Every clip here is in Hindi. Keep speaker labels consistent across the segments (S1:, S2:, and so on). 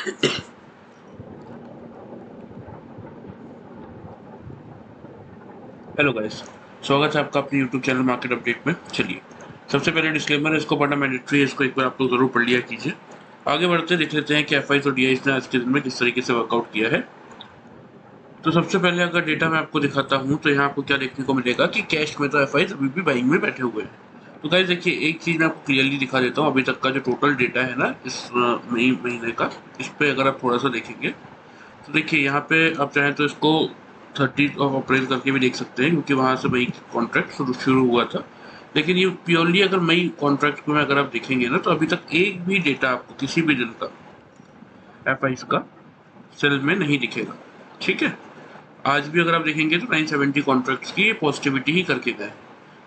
S1: हेलो गाइस, स्वागत है आपका अपने यूट्यूब चैनल मार्केट अपडेट में। चलिए, सबसे पहले डिस्क्लेमर है, इसको पढ़ना मैंडेटरी है, इसको एक बार आप लोग जरूर पढ़ लिया कीजिए। आगे बढ़ते देख लेते हैं कि एफआईज और डीआईज ने आज के दिन में किस तरीके से वर्कआउट किया है। तो सबसे पहले अगर डेटा मैं आपको दिखाता हूँ तो यहाँ आपको क्या देखने को मिलेगा कि कैश में तो एफआईज अभी भी बाइंग में बैठे हुए हैं। तो गाइस देखिए, एक चीज़ मैं आपको क्लियरली दिखा देता हूँ। अभी तक का जो टोटल डेटा है ना इस मई महीने का, इस पे अगर आप थोड़ा सा देखेंगे तो देखिए यहाँ पे आप चाहें तो इसको 30 करके भी देख सकते हैं, क्योंकि वहाँ से मई कॉन्ट्रैक्ट शुरू हुआ था। लेकिन ये प्योरली अगर मई कॉन्ट्रैक्ट में अगर आप देखेंगे ना, तो अभी तक एक भी डेटा आपको किसी भी दिन का एफ का सेल में नहीं दिखेगा। ठीक है, आज भी अगर आप देखेंगे तो 970 कॉन्ट्रैक्ट्स की पॉजिटिविटी ही करके गए।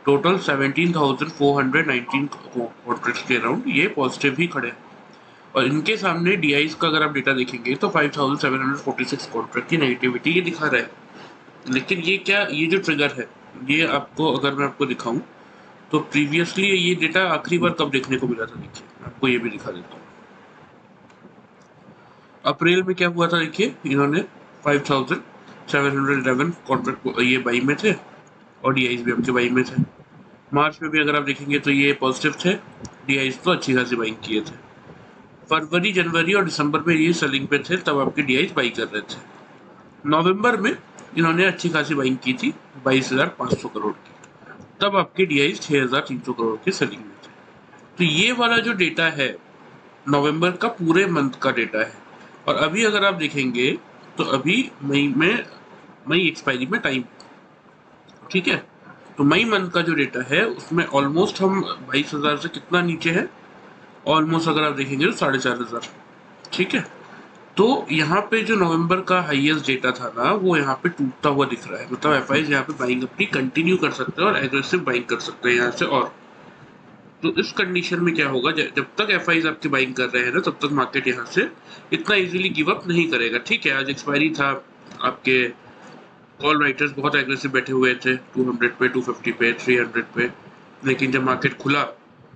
S1: टोटल 17,419 कॉन्ट्रैक्ट्स के अराउंड ये पॉजिटिव ही खड़े हैं। और इनके सामने डीआईज का अगर आप डेटा देखेंगे तो 5,746 कॉन्ट्रैक्ट की नेगेटिविटी ये दिखा रहा है। लेकिन ये क्या, ये जो ट्रिगर है, ये आपको अगर मैं आपको दिखाऊं तो प्रीवियसली ये डेटा आखिरी बार कब देखने को मिला था, देखिए मैं आपको ये भी दिखा देता हूँ। अप्रैल में क्या हुआ था, देखिए इन्होंने 5,711 कॉन्ट्रैक्ट ये बाई में थे और डीआईज भी आपके बाई में थे। मार्च में भी अगर आप देखेंगे तो ये पॉजिटिव थे, डीआईज तो अच्छी खासी बाइंग किए थे। फरवरी, जनवरी और दिसंबर में ये सेलिंग पे थे, तब आपके डीआईज बाई कर रहे थे। नवंबर में इन्होंने अच्छी खासी बाइंग की थी, 22,500 करोड़ की, तब आपके डीआईज 6,300 करोड़ के सेलिंग में थे। तो ये वाला जो डेटा है नवंबर का पूरे मंथ का डेटा है। और अभी अगर आप देखेंगे तो अभी मई एक्सपायरी में टाइम, ठीक है, तो मई मंथ का जो डेटा है उसमें ऑलमोस्ट हम 22,000 से कितना नीचे है, ऑलमोस्ट अगर आप देखेंगे तो 4,500। ठीक है, तो यहाँ पे जो नवंबर का हाईएस्ट डेटा था ना, वो यहाँ पे टूटता हुआ दिख रहा है। मतलब एफआईज यहाँ पे बाइंग अपनी कंटिन्यू कर सकते हैं और एग्रेसिव बाइंग कर सकते हैं यहाँ से। और तो इस कंडीशन में क्या होगा, जब तक एफआईज आपकी बाइंग कर रहे हैं ना, तब तक मार्केट यहाँ से इतना इजीली गिव अप नहीं करेगा। ठीक है, आज एक्सपायरी था, आपके कॉल राइटर्स बहुत एग्रेसिव बैठे हुए थे 200 पे, 250 पे, 300 पे। लेकिन जब मार्केट खुला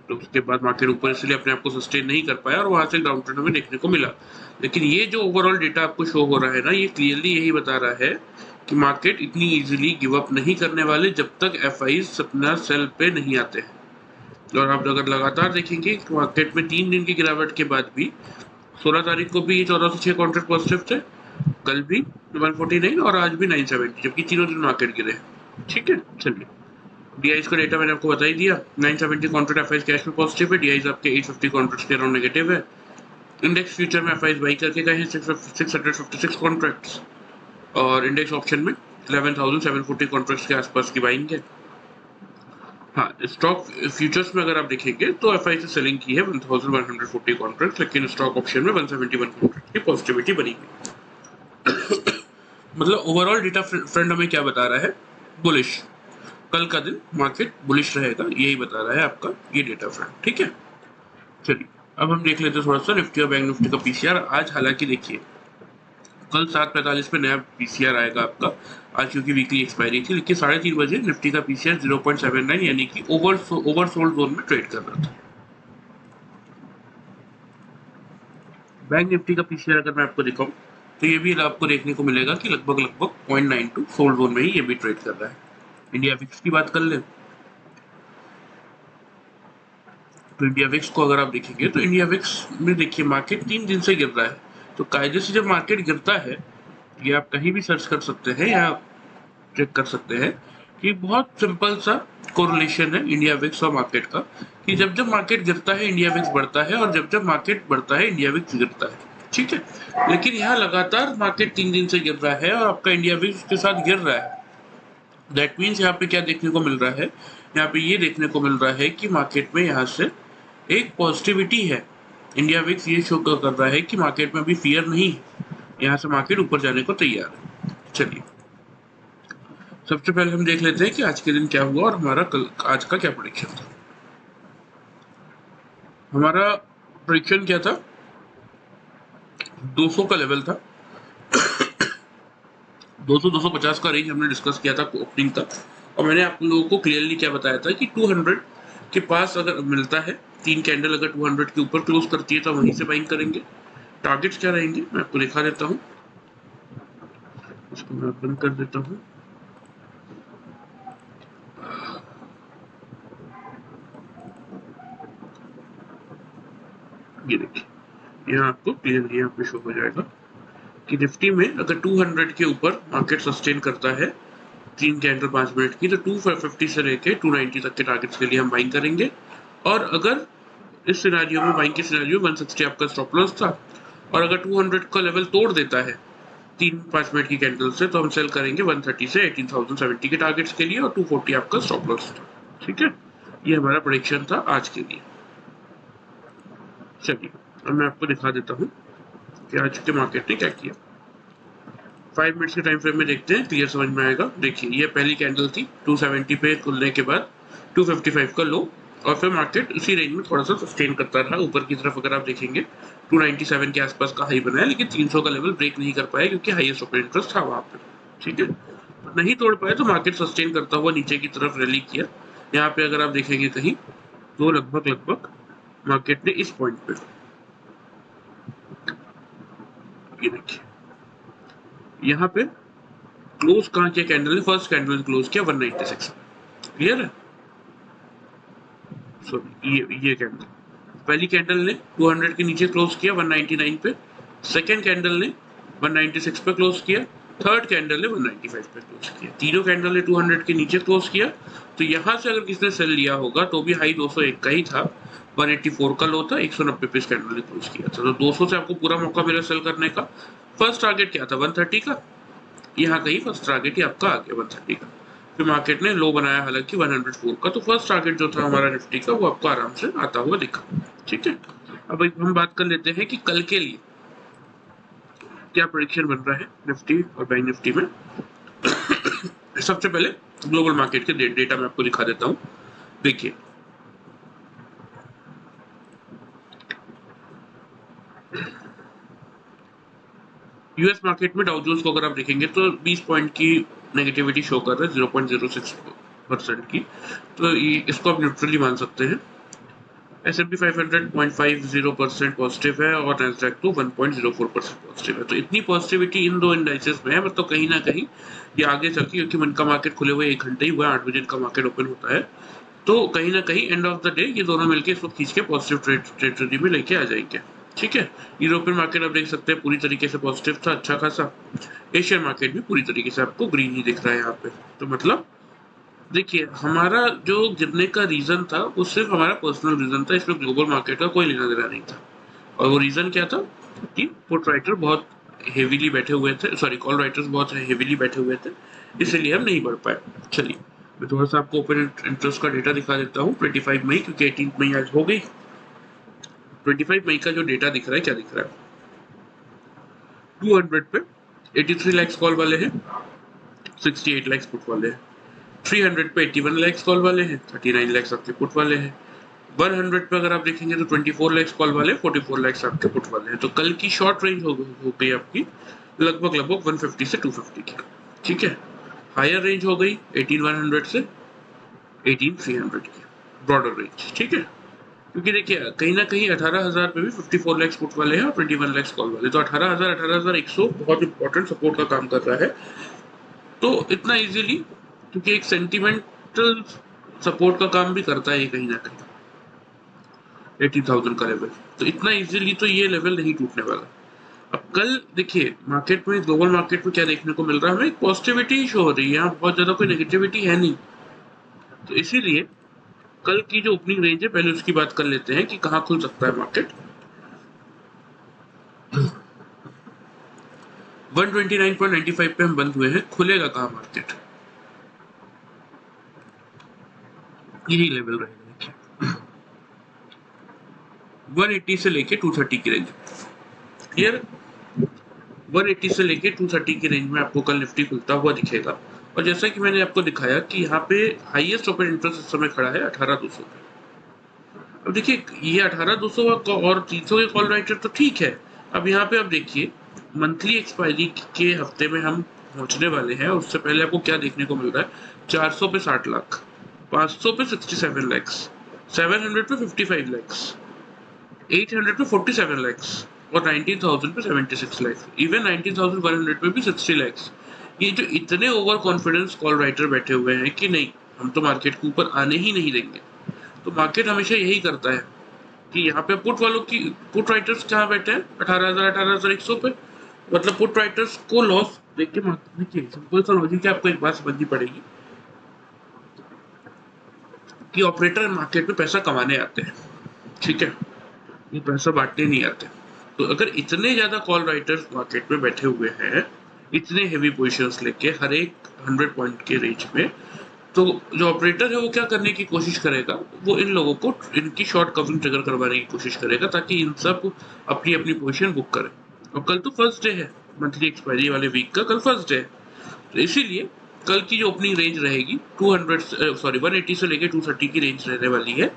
S1: तो उसके बाद मार्केट ऊपर इसलिए अपने आप को सस्टेन नहीं कर पाया और वहां से डाउन ट्रेंड हमें देखने को मिला। लेकिन ये जो ओवरऑल डेटा आपको शो हो रहा है ना, ये क्लियरली यही बता रहा है कि मार्केट इतनी इजीली गिव अप नहीं करने वाले जब तक एफआईज अपना सेल पे नहीं आते हैं। और आप अगर लगातार देखेंगे मार्केट में 3 दिन की गिरावट के बाद भी 16 तारीख को भी 1406 कॉन्ट्रैक्ट पॉजिटिव थे, कल भी 149 और आज भी 970, जबकि तीनों दिन मार्केट गिरे। ठीक है, चलिए, डीआईज का डेटा मैंने आपको बता ही दिया। 970 कॉन्ट्रैक्ट एफआईज कैश में पॉजिटिव है, डीआईज आपके 850 कॉन्ट्रैक्ट्स के अराउंड नेगेटिव है। इंडेक्स फ्यूचर में एफआईज बाई करके गए हैं 656 कॉन्ट्रैक्ट्स, और इंडेक्स ऑप्शन में 11,740 कॉन्ट्रैक्ट्स के आसपास की बाइंग है। हाँ, स्टॉक फ्यूचर्स में अगर आप देखेंगे तो एफआई से सेलिंग की है 1140 कॉन्ट्रैक्ट, लेकिन स्टॉक ऑप्शन में 171 कॉन्ट्रैक्ट की पॉजिटिविटी बनी हुई। मतलब ओवरऑल डेटा फ्रेंड हमें क्या बता रहा है, बुलिश। कल का दिन मार्केट बुलिश रहेगा, यही बता रहा है आपका ये डेटा फ्रेंड। ठीक है, चलिए अब हम देख लेते हैं थोड़ा सा निफ्टी और बैंक निफ्टी का पीसीआर। आज हालांकि देखिए, कल 7:45 पे नया पीसीआर आएगा आपका, आज क्योंकि वीकली एक्सपायरी थी। लेकिन 3:30 बजे निफ्टी का पीसीआर 0.79 यानी कि ओवरसोल्ड जोन में ट्रेड कर रहा था। बैंक निफ्टी का पीसीआर अगर मैं आपको दिखाऊं तो ये भी आपको देखने को मिलेगा कि लगभग 0.92 सोल्ड जोन में ही ये भी ट्रेड कर रहा है। इंडिया विक्स की बात कर ले तो इंडिया विक्स को अगर आप देखेंगे तो इंडिया विक्स में देखिए मार्केट 3 दिन से गिर रहा है। तो कायदे से जब मार्केट गिरता है, ये आप कहीं भी सर्च कर सकते हैं या चेक कर सकते हैं कि बहुत सिंपल सा कोरिलेशन है इंडिया विक्स और मार्केट का, कि जब जब मार्केट गिरता है इंडिया विक्स बढ़ता है और जब जब मार्केट बढ़ता है इंडिया विक्स गिरता है। ठीक है, लेकिन यहाँ लगातार मार्केट 3 दिन से गिर रहा है और आपका इंडिया विक्स के साथ गिर रहा है। दैट मीन्स यहाँ पे क्या देखने को मिल रहा है, यहाँ पे ये देखने को मिल रहा है कि मार्केट में यहाँ से एक पॉजिटिविटी है। इंडिया विक्स ये शो कर रहा है कि मार्केट में अभी फियर नहीं है, यहाँ से मार्केट ऊपर जाने को तैयार है। चलिए, सबसे पहले हम देख लेते हैं कि आज के दिन क्या हुआ और हमारा कल आज का क्या प्रेडिक्शन था। हमारा प्रेडिक्शन क्या था, 200 का लेवल था, 200-250 का रेंज हमने डिस्कस किया था ओपनिंग का। और मैंने आप लोगों को क्लियरली क्या बताया था कि 200 के पास अगर मिलता है, 3 कैंडल अगर 200 के ऊपर क्लोज करती है तो वहीं से बाइंग करेंगे। टारगेट्स क्या रहेंगे मैं आपको दिखा देता हूँ, इसको मैं बंद कर देता हूँ। ये देखिए यहाँ आपको क्लियरली यहाँ पे शो हो जाएगा कि निफ्टी में अगर 200 के ऊपर मार्केट सस्टेन करता है 3 कैंडल 5 मिनट की, तो 250 से लेके 290 तक के टारगेट्स के लिए हम बाइंग करेंगे। और अगर इस सिनेरियो में बाइंग के सिनेरियो 160 आपका स्टॉप लॉस था, और अगर 200 का लेवल तोड़ देता है 3-5 मिनट की कैंडल से, तो हम सेल करेंगे 130 से 18,070 के टारगेट्स के लिए, और 240 आपका स्टॉप लॉस था। ठीक है, ये हमारा प्रेडिक्शन था आज के लिए। चलिए अब मैं आपको दिखा देता हूँ कि आज के मार्केट ने क्या किया। 5 मिनट्स के टाइम फ्रेम में देखते हैं, क्लियर समझ में आएगा। देखिए ये पहली कैंडल थी 270 पे खुलने के बाद 255 का लो, और फिर मार्केट उसी रेंज में थोड़ा सा सस्टेन करता रहा ऊपर की तरफ। अगर आप देखेंगे 297 के आसपास का हाई बनाया, लेकिन 300 का लेवल ब्रेक नहीं कर पाया क्योंकि हाईएस्ट ओपन इंटरेस्ट था वहां पे। ठीक है, तो नहीं तोड़ पाया तो मार्केट सस्टेन करता हुआ नीचे की तरफ रैली किया। यहाँ पे अगर आप देखेंगे कहीं तो लगभग मार्केट ने इस पॉइंट पे, ये देखिए यहाँ पे क्लोज कहाँ किया कैंडल ने, फर्स्ट कैंडल ने क्लोज किया 196। क्लियर है, सॉरी ये कैंडल पहली कैंडल ने 200 के नीचे क्लोज किया 199 पे, सेकंड कैंडल ने 196 पे क्लोज किया, थर्ड कैंडल ने 195 पे क्लोज किया। तीनों कैंडल ने 200 के नीचे क्लोज किया। तो यहाँ से अगर किसने सेल लिया होगा तो भी हाई 201 का ही था, 184 का लो था, 190 पे इस कैंडल ने क्लोज किया था। तो 200 से आपको पूरा मौका मिला सेल करने का। फर्स्ट टारगेट क्या था 130 का, यहाँ कहीं फर्स्ट टारगेट ही आपका आ गया 130 का। फिर मार्केट ने लो बनाया हालांकि 104 का, तो फर्स्ट टारगेट जो था हमारा निफ्टी का वो आपको आराम से आता हुआ दिखा। ठीक है, अब हम बात कर लेते हैं कि कल के लिए क्या प्रेडिक्शन बन रहा है निफ्टी और बैंक निफ्टी में। सबसे पहले ग्लोबल मार्केट के डेटा मैं आपको दिखा देता हूँ। देखिए यूएस मार्केट में डाउ जोन्स को अगर आप देखेंगे तो 20 पॉइंट की नेगेटिविटी शो कर रहा है, 0.06% की, तो इसको आप न्यूट्रली मान सकते हैं। S&P 500 0.50% पॉजिटिव है और नैस्डैक तो 1.04% पॉजिटिव है। तो इतनी पॉजिटिविटी इन दो इंडाइसेस में है, मतलब कहीं ना कहीं ये आगे चल के, क्योंकि इनका मार्केट खुले हुए 1 घंटे ही हुआ, 8 बजे इनका मार्केट ओपन होता है, तो कहीं ना कहीं एंड ऑफ द डे ये दोनों मिलकर इसको खींच के पॉजिटिव टेरिटरी में लेके आ जाएंगे। ठीक है, यूरोपियन मार्केट आप देख सकते हैं पूरी तरीके से पॉजिटिव था, अच्छा खासा। एशियन मार्केट भी पूरी तरीके से आपको ग्रीन ही दिख रहा है यहाँ पे। तो मतलब देखिए हमारा जो गिरने का रीजन था वो सिर्फ हमारा पर्सनल रीजन था, इसमें ग्लोबल मार्केट का कोई लेना देना नहीं था। और वो रीजन क्या था कि पुट राइटर बहुत हेवीली बैठे हुए थे, सॉरी कॉल राइटर्स बहुत हेवीली बैठे हुए थे, इसलिए हम नहीं बढ़ पाए। चलिए मैं थोड़ा सा आपको ओपन इंटरेस्ट का डेटा दिखा देता हूँ 25 मई, क्योंकि 18 मई आज हो गई। 25 मई का जो डेटा दिख रहा है, क्या दिख रहा है, 200 पे 83 लाख कॉल वाले हैं, 68 लाख पुट वाले हैं। 300 पे 81 लाख कॉल वाले हैं, 39 लाख आपके पुट वाले हैं। 100 पे अगर आप देखेंगे तो 24 लाख कॉल वाले, 44 लाख आपके पुट वाले हैं। तो कल की शॉर्ट रेंज हो गई आपकी लगभग 150 से 250 की। ठीक है, हायर रेंज हो गई 18100 से 18300 की, ब्रॉडर रेंज। ठीक है, क्योंकि देखिए कहीं ना कहीं 18,000 पे भी 54 लाख पुट वाले हैं और 21 लाख कॉल वाले, तो 18,100 बहुत इंपॉर्टेंट सपोर्ट का काम कर रहा है। तो इतना इजीली, क्योंकि एक सेंटिमेंटल सपोर्ट का काम भी करता है कहीं ना कहीं 80,000 का लेवल, तो इतना इजीली तो ये लेवल नहीं टूटने वाला। अब कल देखिए मार्केट में, ग्लोबल मार्केट में क्या देखने को मिल रहा है, हमें पॉजिटिविटी शो हो रही है, यहाँ बहुत ज्यादा कोई नेगेटिविटी है नहीं। तो इसीलिए कल की जो ओपनिंग रेंज है पहले उसकी बात कर लेते हैं कि कहाँ खुल सकता है मार्केट। 129.95 पे हम बंद हुए हैं, खुलेगा कहाँ मार्केट, यही लेवल रहेगा। देखिए 180 से लेके 230 की रेंज, क्लियर, 180 से लेके 230 की रेंज में आपको कल निफ्टी खुलता हुआ दिखेगा। और जैसा कि मैंने आपको दिखाया कि यहाँ पे हाईएस्ट ओपन इंटरेस्ट इस समय खड़ा है 18,200 पे। अब देखिए ये 18,200 और 300 के कॉल राइटर तो ठीक है। अब यहाँ पे आप देखिए मंथली एक्सपायरी के हफ्ते में हम पहुंचने वाले हैं, उससे पहले आपको क्या देखने को मिल रहा है, 400 पे 60 लाख, 500 पे 67 लैक्स, 700 पे 55 लैक्स, 800 पे 47 लैक्स, और 19,000 पे 76 लाख, इवन 19,100 पे भी 60 लाख। ये जो इतने ओवर कॉन्फिडेंस कॉल राइटर बैठे हुए हैं कि नहीं हम तो मार्केट के ऊपर आने ही नहीं देंगे, तो मार्केट हमेशा यही करता है कि यहाँ पे पुट वालों की, पुट राइटर्स कहाँ बैठे हैं 18,100 पे, मतलब पुट राइटर्स को लॉस देख के देखिए सिंपल सा लॉजिक है, आपको एक बात समझनी पड़ेगी कि ऑपरेटर मार्केट में पैसा कमाने आते हैं, ठीक है, ये पैसा बांटने नहीं आते। तो अगर इतने ज्यादा कॉल राइटर्स मार्केट में बैठे हुए हैं इतने हेवी पोजीशंस लेके हर एक 100 पॉइंट के रेंज में, तो जो ऑपरेटर है वो क्या करने की कोशिश करेगा, वो इन लोगों को इनकी शॉर्ट कवरिंग ट्रिगर करवाने की कोशिश करेगा ताकि इन सब अपनी अपनी पोजीशन बुक करें। और कल तो फर्स्ट डे है, मंथली एक्सपायरी वाले वीक का कल फर्स्ट डे है, तो इसीलिए कल की जो ओपनिंग रेंज रहेगी 180 से लेके 230 की रेंज रहने वाली है।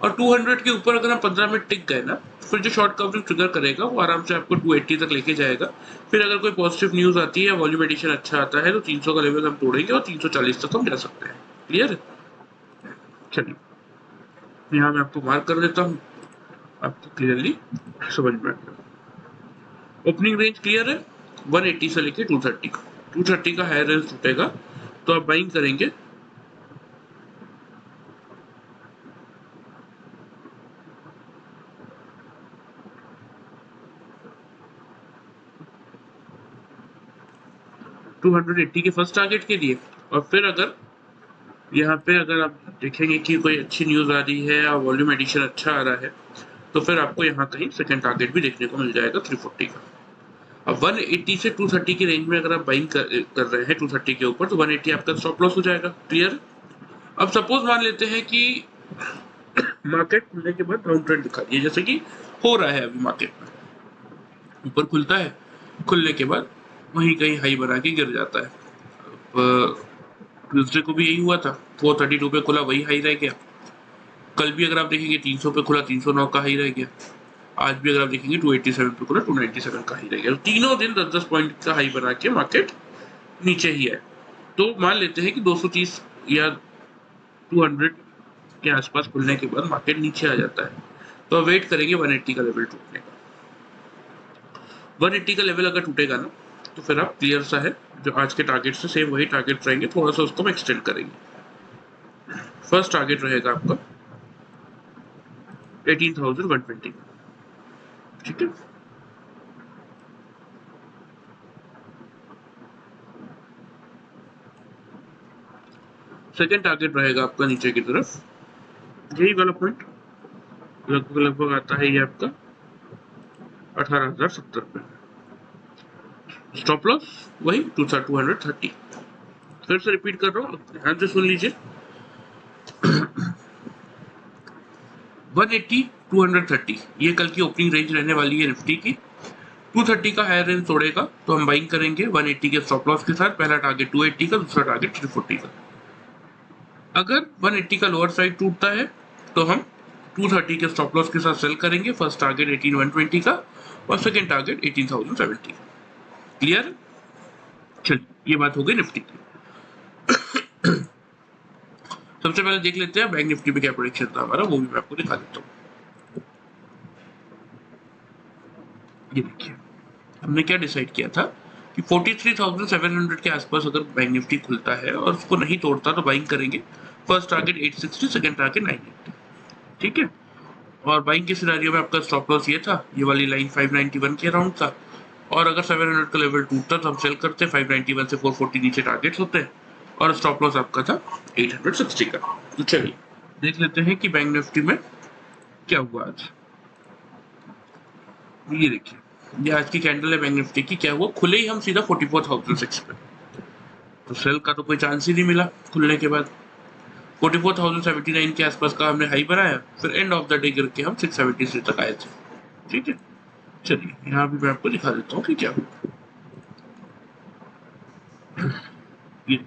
S1: और 200 के ऊपर अगर हम 15 मिनट टिक गए ना, फिर जो शॉर्ट कवरिंग ट्रिगर करेगा वो आराम से आपको 280 तक लेके जाएगा। फिर अगर कोई पॉजिटिव न्यूज आती है, वॉल्यूम एडिशन अच्छा आता है, तो 300 का लेवल हम तोड़ेंगे और 340 तक हम जा सकते हैं। क्लियर है? चलिए यहाँ मैं आपको मार्क कर देता हूँ, आपको क्लियरली समझ में आ गया। ओपनिंग रेंज क्लियर है, 180 से लेके 230 का, 230 का हायर रेंज टूटेगा तो आप बाइंग करेंगे 280 के फर्स्ट टारगेट के लिए। और फिर अगर यहाँ पे अगर आप देखेंगे कि कोई अच्छी न्यूज आ रही है और वॉल्यूम एडिशन अच्छा आ रहा है, तो फिर आपको यहाँ कहीं सेकंड टारगेट भी देखने को मिल जाएगा 340 का। अब 180 से 230 की रेंज में अगर आप बाइंग कर रहे हैं 230 के ऊपर, तो 180 आपका स्टॉप लॉस हो जाएगा। क्लियर? अब सपोज मान लेते हैं कि मार्केट खुलने के बाद डाउन ट्रेंड दिखा रही है, जैसे कि हो रहा है अभी मार्केट में, ऊपर खुलता है, खुलने के बाद वहीं कहीं हाई बना के गिर जाता है। ट्यूसडे को भी यही हुआ था, 432 पे खुला, वही हाई रह गया। कल भी अगर आप देखेंगे 300 पे खुला, 309 का हाई रह गया। आज भी अगर आप देखेंगे 287 पे खुला, 297 का हाई रह गया। तो तीनों दिन 10-10 पॉइंट का हाई बना के मार्केट नीचे ही है। तो मान लेते हैं कि 230 या 200 के आसपास खुलने के बाद मार्केट नीचे आ जाता है, तो अब वेट करेंगे 180 का लेवल टूटने का। 180 का लेवल अगर टूटेगा ना, तो फिर आप क्लियर सा है जो आज के टारगेट से सेम वही टारगेट रहेंगे, थोड़ा सा उसको हम एक्सटेंड करेंगे। फर्स्ट टारगेट रहेगा आपका 18,120, ठीक है। सेकेंड टारगेट रहेगा आपका नीचे की तरफ, यही वाला पॉइंट लगभग लगभग आता है ये आपका 18,070 पे। स्टॉप लॉस वही 230। फिर से रिपीट कर रहा हूँ, ध्यान से सुन लीजिए। 180 230 ये कल की ओपनिंग रेंज रहने वाली है निफ्टी की। 230 का हायर रेंज तोड़ेगा तो हम बाइंग करेंगे 180 के स्टॉप लॉस के साथ। पहला टारगेट 280 का, दूसरा टारगेट 340 का। अगर 180 का लोअर साइड टूटता है तो हम 230 के स्टॉप लॉस के साथ सेल करेंगे। फर्स्ट टारगेट 18,120 का और सेकेंड टारगेट 18,070। क्लियर? चलिए ये बात हो गई निफ्टी की। सबसे पहले देख लेते हैं बैंक निफ्टी पे क्या प्रेडिक्शन था हमारा, वो भी मैं आपको दिखा देता हूँ। ये देखिए हमने क्या डिसाइड किया था कि 43,700 के आसपास अगर बैंक निफ्टी खुलता है और उसको नहीं तोड़ता तो बाइंग करेंगे। फर्स्ट टारगेट 860, सेकंड टारगेट 980, ठीक है। और बाइंग के सिनेरियो में आपका स्टॉप लॉस ये था, ये वाली लाइन 591 के अराउंड था। और अगर 700 का लेवल टूटता तो हम सेल करते, 591 से 440 नीचे टारगेट्स होते हैं। और स्टॉप लॉस आपका था 860 का। तो चलिए देख लेते हैं कि बैंक निफ्टी में क्या हुआ आज। ये देखिए ये आज की कैंडल है बैंक निफ्टी की, क्या हुआ, खुले ही हम सीधा 44,006 पे, तो सेल का तो कोई चांस ही नहीं मिला। खुलने के बाद 44,079 के आसपास का हमने हाई बनाया, फिर एंड ऑफ द डे गिर के हम 673 तक आए थे, ठीक है। चलिए यहाँ भी मैं आपको दिखा देता हूँ कि क्या हुआ। ये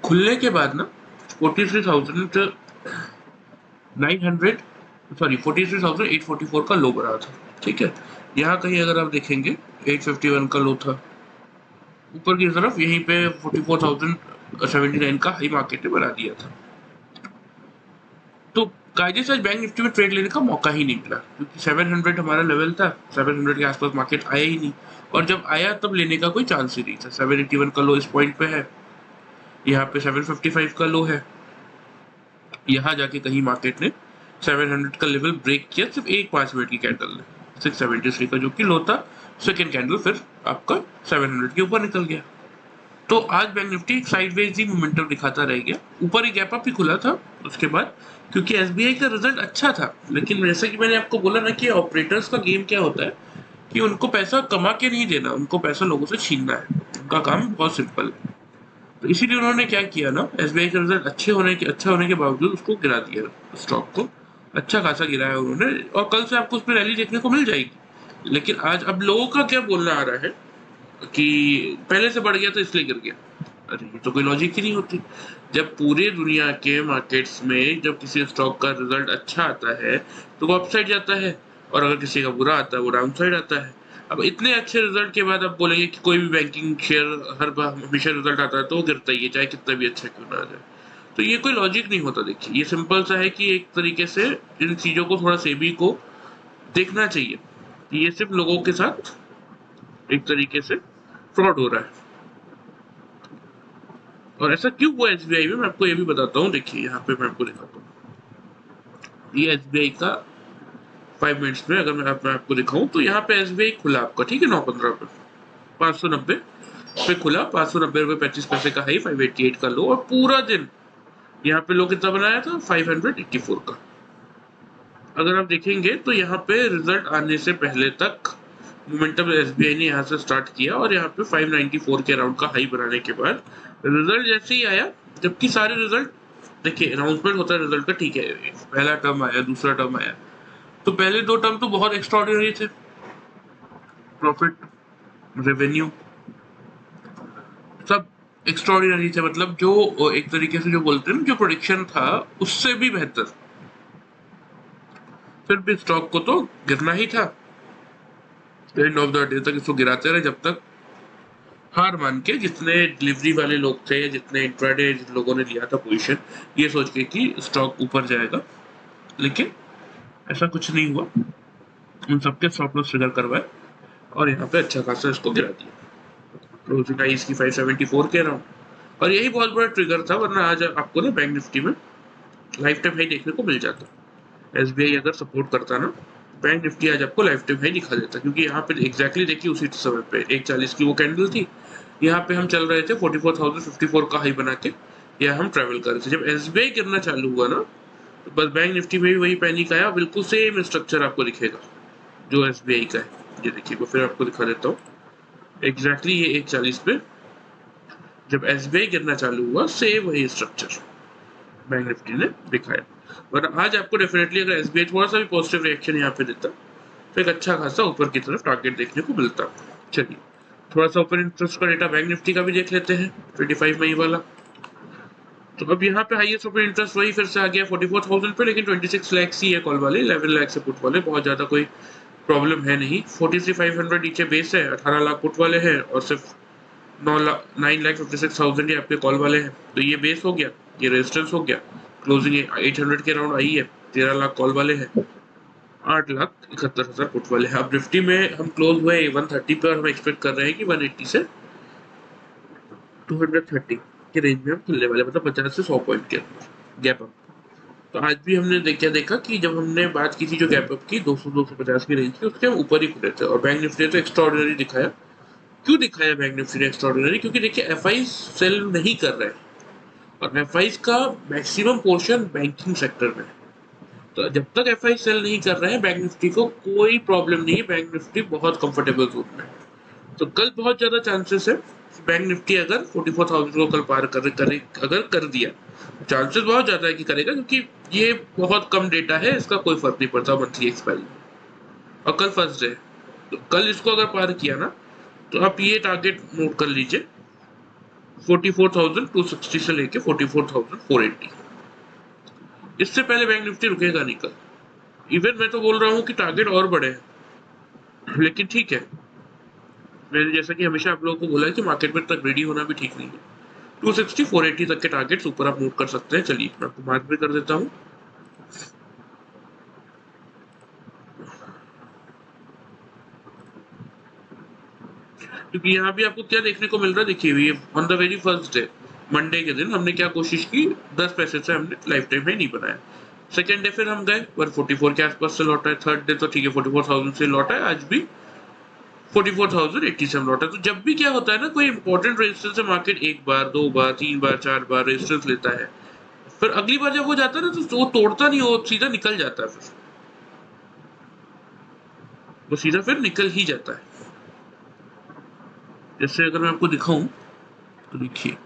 S1: खुलने के बाद ना 43,844 का लो बना था, ठीक है। यहाँ कहीं अगर आप देखेंगे 851 का लो था, ऊपर की तरफ यहीं पे 44,079 का हाई मार्केट ने बना दिया था। तो कायदे से आज बैंक निफ्टी में ट्रेड लेने का मौका ही नहीं मिला, क्योंकि 700 हमारा लेवल था, 700 के आसपास मार्केट आया ही नहीं, और जब आया तब लेने का कोई चांस ही नहीं था। 781 का लो इस पॉइंट पे है, यहाँ पे 755 का लो है, यहाँ जाके कहीं मार्केट ने 700 का लेवल ब्रेक किया सिर्फ एक 5 मिनट की कैंडल ने, 673 का जो कि लो था, सेकेंड कैंडल फिर आपका 700 के ऊपर निकल गया। तो आज बैंक निफ्टी एक साइडवेज ही मोमेंटम दिखाता रह गया, ऊपर ही गैप अप ही खुला था उसके बाद, क्योंकि एसबीआई का रिजल्ट अच्छा था। लेकिन जैसा कि मैंने आपको बोला ना कि ऑपरेटर्स का गेम क्या होता है कि उनको पैसा कमा के नहीं देना, उनको पैसा लोगों से छीनना है, उनका काम बहुत सिंपल है। तो इसीलिए उन्होंने क्या किया ना, एसबीआई का रिजल्ट अच्छा होने के बावजूद उसको गिरा दिया, स्टॉक को अच्छा खासा गिराया उन्होंने, और कल से आपको उस पर रैली देखने को मिल जाएगी। लेकिन आज अब लोगों का क्या बोलना आ रहा है कि पहले से बढ़ गया तो इसलिए गिर गया। अरे ये तो कोई लॉजिक ही नहीं होती। जब पूरे दुनिया के मार्केट्स में जब किसी स्टॉक का रिजल्ट अच्छा आता है तो वो अपसाइड जाता है, और अगर किसी का बुरा आता है वो डाउन साइड आता है। अब इतने अच्छे रिजल्ट के बाद आप बोलेंगे कि कोई भी बैंकिंग शेयर हर बार हमेशा रिजल्ट आता है तो वो गिरता ही है, चाहे कितना भी अच्छा क्यों ना आ जाए। तो ये कोई लॉजिक नहीं होता। देखिए ये सिंपल सा है कि एक तरीके से इन चीज़ों को थोड़ा सेबी को देखना चाहिए कि ये सिर्फ लोगों के साथ एक तरीके से फ्रॉड हो रहा है। और ऐसा क्यों हुआ एसबीआई में, मैं आपको ये भी बताता हूँ। देखिए यहाँ पे मैं आपको दिखाता हूँ, ये एसबीआई का 5 मिनट्स में अगर मैं आपको दिखाऊं तो यहाँ पे एसबीआई खुला आपका, ठीक है, 9:15 पे 590 पे खुला, 590 रुपये 35 पैसे का हाई, 588 का लो, और पूरा दिन यहाँ पे लो कितना बनाया था, 584 का। अगर आप देखेंगे तो यहाँ पे रिजल्ट आने से पहले तक मोमेंटम एसबीआई ने यहाँ से स्टार्ट किया, और यहाँ पे 594 के अराउंड का हाई बनाने के बाद रिजल्ट जैसे ही आया, जबकि सारे रिजल्ट देखिए अनाउंसमेंट होता है रिजल्ट का, ठीक है, पहला टर्म आया, दूसरा टर्म आया, तो पहले 2 टर्म तो बहुत एक्स्ट्राऑर्डिनरी थे, प्रॉफिट, रेवेन्यू, सब एक्स्ट्राऑर्डिनरी थे, मतलब जो एक तरीके से जो बोलते हैं ना, जो प्रोडिक्शन था उससे भी बेहतर। फिर भी स्टॉक को तो गिरना ही था, एंड ऑफ द डे तक इसको गिराते रहे, जब तक हार मान के जितने डिलीवरी वाले लोग थे, जितने इंट्राडे लोगों ने लिया था पोजीशन, ये सोच के कि स्टॉक ऊपर जाएगा, लेकिन ऐसा कुछ नहीं हुआ। उन सबके स्टॉप लॉस ट्रिगर करवाए और यहाँ पे अच्छा खासा इसको गिरा दिया। क्लोजिंग आई इसकी 574 के अराउंड, और यही बहुत बड़ा ट्रिगर था, वरना आज आपको ना बैंक निफ्टी में लाइफ टाइम हाई देखने को मिल जाता। एसबीआई अगर सपोर्ट करता ना, बैंक निफ्टी आज आपको लाइफ टाइम हाई दिखा देता, क्योंकि यहाँ पे एग्जैक्टली देखिए उसी समय पे 140 की वो कैंडल थी, यहाँ पे हम चल रहे थे 44,054 का हाई बना के, यहाँ हम ट्रेवल कर रहे थे। जब एसबीआई गिरना चालू हुआ ना, तो बस बैंक निफ्टी में भी वही पैनिक आया, बिल्कुल सेम स्ट्रक्चर आपको दिखेगा जो एसबीआई का है। ये देखिए, मैं फिर आपको दिखा देता हूँ एग्जैक्टली ये 140 पे जब एसबीआई गिरना चालू हुआ, सेम वही स्ट्रक्चर बैंक निफ्टी ने दिखाया। और आज आपको डेफिनेटली अगर एसबीआई थोड़ा सा भी पॉजिटिव रिएक्शन यहाँ पे देता तो एक अच्छा खासा ऊपर की तरफ टारगेट देखने को मिलता। चलिए थोड़ा सा ओपन इंटरेस्ट का डेटा बैंक निफ्टी का भी देख लेते हैं, 25 मई वाला। तो अब यहाँ पे हाईएस्ट ओपन इंटरेस्ट वही फिर से आ गया 44,000 पे, लेकिन 26 लाख ही है कॉल वाले, 11 लाख से पुट वाले, बहुत ज्यादा कोई प्रॉब्लम है नहीं। 43,500 नीचे बेस है, 18 लाख पुट वाले हैं, और सिर्फ 9,56,000 ही आपके कॉल वाले हैं। तो ये बेस हो गया, ये रेजिस्टेंस हो गया, क्लोजिंग 800 के अराउंड आई है, 13 लाख कॉल वाले हैं, 8,71,000 पुट वाले हैं। अब निफ्टी में हम क्लोज हुए 130 पे, और हम एक्सपेक्ट कर रहे हैं कि 180 से 230 के रेंज में हम खुलने वाले, मतलब 50 से 100 पॉइंट के अंदर गैप अप। तो आज भी हमने देखा कि जब हमने बात की थी जो गैप अप की 200-250 की रेंज की, उसके हम ऊपर ही खुले थे, और बैंक निफ्टी ने तो एक्स्ट्राऑर्डिनरी दिखाया। क्यों दिखाया बैंक निफ्टी ने एक्स्ट्राऑर्डिनरी? क्योंकि देखिए एफआई सेल नहीं कर रहे हैं, और एफआई का मैक्सिमम पोर्शन बैंकिंग सेक्टर में है। तो जब तक एफआई सेल नहीं कर रहे हैं, बैंक निफ्टी को कोई प्रॉब्लम नहीं है, बैंक निफ्टी बहुत कंफर्टेबल जोन में है। तो कल बहुत ज्यादा चांसेस है बैंक निफ्टी अगर 44,000 को कल पार अगर कर दिया, चांसेस बहुत ज्यादा है कि करेगा, क्योंकि ये बहुत कम डेटा है, इसका कोई फर्क नहीं पड़ता मंथली एक्सपायरी में, और कल फर्स्ट डे। तो कल इसको अगर पार किया ना, तो आप ये टारगेट नोट कर लीजिए, 44,260 से लेके 44,480। इससे पहले बैंक निफ्टी रुकेगा नहीं कल। इवन मैं तो बोल रहा हूँ कि टारगेट और बड़े हैं, लेकिन ठीक है, मैंने जैसा कि हमेशा आप लोगों को बोला है कि मार्केट में इतना ग्रीडी होना भी ठीक नहीं है। 260 480 तक के टारगेट्स ऊपर आप नोट कर सकते हैं। चलिए मैं आपको मार्क भी कर देता हूँ। क्योंकि यहाँ भी आपको क्या देखने को मिल रहा है, देखिए ये on the very first day Monday के दिन हमने क्या कोशिश की, 10 पैसे से हमने लाइफ टाइम में नहीं बनाया। सेकेंड डे फिर हम गए 144 के आसपास से लौटा है। थर्ड डे तो ठीक है 44,000 से लौटा है, आज भी 44,080 से हम लौटा है। तो जब भी क्या होता है ना, कोई इंपॉर्टेंट रेजिस्टेंस से मार्केट एक बार, दो बार, तीन बार, चार बार रेजिस्टेंस लेता है, फिर अगली बार जब वो जाता है ना तो वो तोड़ता नहीं, वो सीधा निकल जाता है, फिर वो सीधा फिर निकल ही जाता है। जैसे अगर मैं आपको दिखाऊं तो देखिए,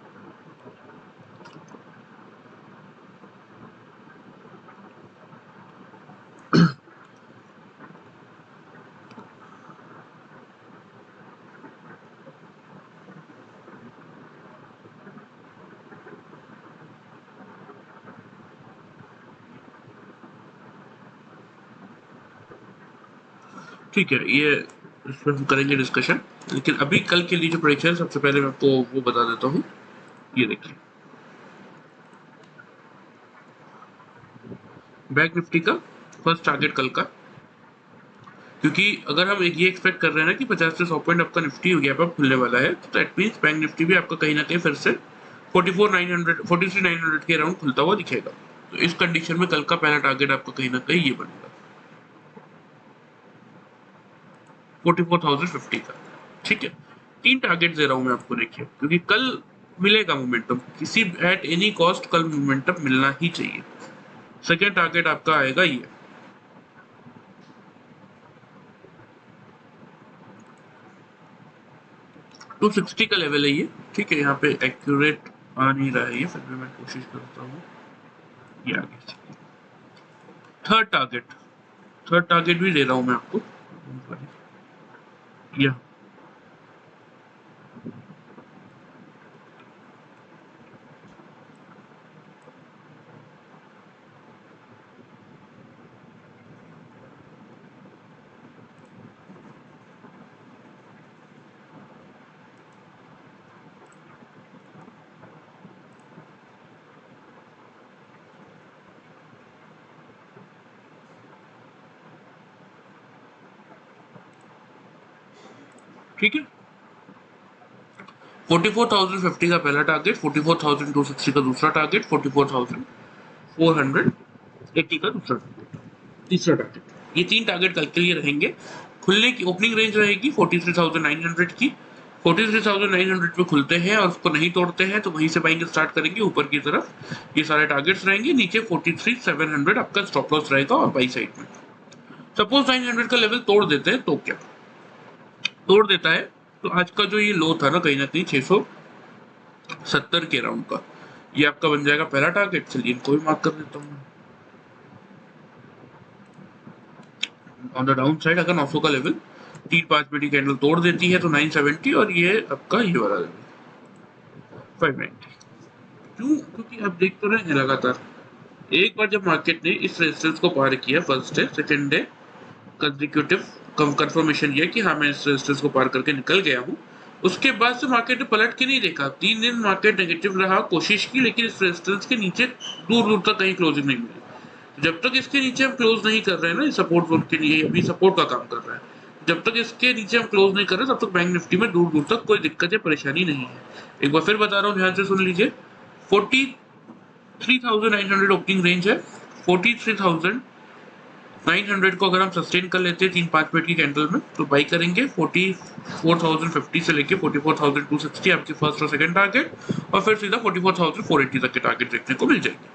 S1: ठीक है, ये इस पर हम करेंगे डिस्कशन, लेकिन अभी कल के लिए जो प्रेडिक्शन है सबसे पहले मैं आपको वो बता देता हूँ। ये देखिए बैंक निफ्टी का फर्स्ट टारगेट कल का, क्योंकि अगर हम ये एक्सपेक्ट कर रहे हैं ना कि 50 से 100 पॉइंट आपका निफ्टी गैप अप खुलने वाला है, तो दैट मीन्स बैंक निफ्टी भी आपका कहीं ना कहीं फिर से 43,900 के अराउंड खुलता हुआ दिखेगा। तो इस कंडीशन में कल का पहला टारगेट आपका कहीं ना कहीं ये बनेगा 44,050 का। ठीक है, तीन टारगेट दे रहा हूं मैं आपको, देखिए, क्योंकि कल मिलेगा मोमेंटम, किसी एट एनी कॉस्ट कल मोमेंटम मिलना ही चाहिए। सेकेंड टारगेट आपका आएगा ये 260 का लेवल है ये। ठीक है, यहाँ पे एक्यूरेट आ नहीं रहा है ये, फिर भी मैं कोशिश करता हूँ, ये आ गया। थर्ड टारगेट भी दे रहा हूँ मैं आपको, यह ठीक है। 44,050 का पहला टारगेट, 44,260 का दूसरा टारगेट, 44,480 का दूसरा टारगेट, तीसरा टारगेट। ये तीन टारगेट कल के लिए रहेंगे। खुलने की ओपनिंग रेंज रहेगी 43,900 की। 43,900 पे खुलते हैं और उसको नहीं तोड़ते हैं तो वहीं से बाइंग स्टार्ट करेंगे ऊपर की तरफ। ये सारे टारगेट्स रहेंगे। नीचे 43,700 आपका स्टॉप लॉस रहेगा और बाई साइड में सपोज 900 का लेवल तोड़ देते हैं तो क्या तोड़ देता है, तो आज का जो ये लो था ना कहीं 670 के राउंड का, ये आपका बन जाएगा पहला टारगेट। चलिए इनको भी मार्क कर देता हूँ। ऑन द डाउन साइड अगर 900 का लेवल 3-5 मिनट की कैंडल तोड़ देती है तो 970, और ये आपका ये वाला लेवल 590। क्यों? क्योंकि आप देख तो रहे हैं लगातार, एक बार जब मार्केट ने इस रेजिस्टेंस को पार किया first day, second day consecutive confirmation ये कि हाँ मैं इस रेजिस्टेंस को पार करके निकल गया हूँ, उसके बाद से मार्केट ने पलट के नहीं देखा। 3 दिन मार्केट नेगेटिव रहा, कोशिश की, लेकिन इस रेजिस्टेंस के नीचे दूर दूर तक कहीं क्लोजिंग नहीं मिली। जब तक इसके नीचे हम क्लोज नहीं कर रहे हैं ना, सपोर्ट जोन के लिए अभी सपोर्ट का काम कर रहा है, जब तक इसके नीचे हम क्लोज नहीं कर रहे तब तक बैंक निफ्टी में दूर दूर तक कोई दिक्कत या परेशानी नहीं है। एक बार फिर बता रहा हूँ, ध्यान से सुन लीजिए। 43,900 ओपनिंग रेंज है। 43,900 को अगर हम सस्टेन कर लेते हैं 3-5 मिनट की कैंडल में तो बाई करेंगे 44,050 से लेके 44,260 आपकी फर्स्ट और सेकंड टारगेट, और फिर सीधा 44,480 तक के टारगेट देखने को मिल जाएंगे।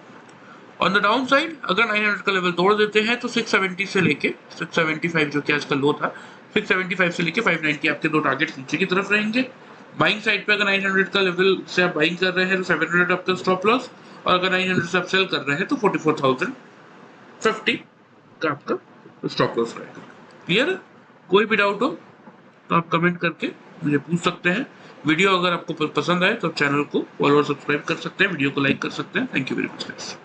S1: ऑन द डाउन साइड अगर 900 का लेवल तोड़ देते हैं तो 670 से लेके 675 जो कि आज का लो था, 675 से लेके 590 आपके दो टारगेट नीचे की तरफ रहेंगे। बाइंग साइड पे अगर 900 का लेवल से आप बाइंग कर रहे हैं तो 700 आपका स्टॉप लॉस, और अगर 900 से आप सेल कर रहे हैं तो 44,050 का आपका स्टॉप लॉस रहेगा। क्लियर है? कोई भी डाउट हो तो आप कमेंट करके मुझे पूछ सकते हैं। वीडियो अगर आपको पसंद आए तो चैनल को फॉलो और सब्सक्राइब कर सकते हैं, वीडियो को लाइक कर सकते हैं। Thank you very much guys.